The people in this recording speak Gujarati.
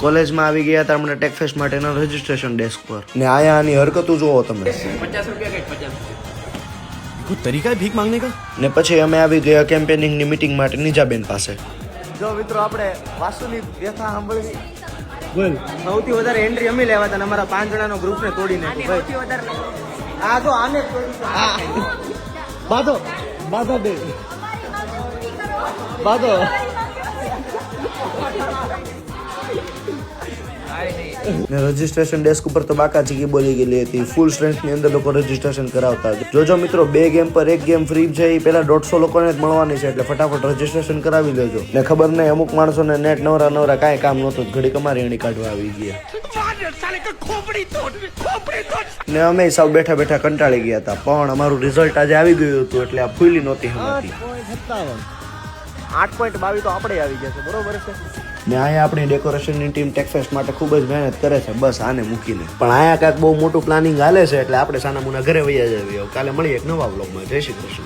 કોલેજમાં આવી ગયા હતા હમણાં ટેકફેસ્ટ માટેના રજીસ્ટ્રેશન ડેસ્ક પર ને આયા આની હરકતું જુઓ તમે 50 રૂપિયા કઈ 50 कोई तरीका है भीख मांगने का? ને પછી અમે આવી ગયા કેમ્પેનિંગની મીટિંગ માટે નિજાબેન પાસે જો મિત્રો આપણે વાસુની વ્યથા સાંભળવી. बोल સૌથી વધારે એન્ટ્રી અમે લેવા હતા ને અમારા 5 જણાનો ગ્રુપને તોડી નાખ્યો ભાઈ. આ જો આને बादो बादो दे बादो ને રજીસ્ટ્રેશન ડેસ્ક ઉપર તો બાકા ચીકી બોલી ગયેલી હતી. ફૂલ સ્ટ્રેન્થ ની અંદર લોકો રજીસ્ટ્રેશન કરાવતા. જોજો મિત્રો 2 ગેમ પર 1 ગેમ ફ્રી છે. એ પેલા 150 લોકોને જ મળવાની છે એટલે ફટાફટ રજીસ્ટ્રેશન કરાવી લેજો. ને ખબર નહીં અમુક માણસોને નેટ નવરા કાંઈ કામ નહોતું ઘડી કમારી એણી કાઢવા આવી ગયા. ને અમે સાવ બેઠા કંટાળી ગયા હતા પણ અમારું રિઝલ્ટ આજે આવી ગયું હતું એટલે આ ફૂલી નહોતી હમતી. 8.22 તો આપણે આવી ગયા છે બરોબર છે. ને અહીંયા આપણી ડેકોરેશનની ટીમ ટેકફેસ્ટ માટે ખૂબ જ મહેનત કરે છે બસ આને મૂકીને. પણ અહીંયા કાંઈક બહુ મોટું પ્લાનિંગ હાલે છે એટલે આપણે સાના મુના ઘરે વૈયા જઈએ. કાલે મળીએ એક નવા વ્લોગમાં. જય શ્રી કૃષ્ણ.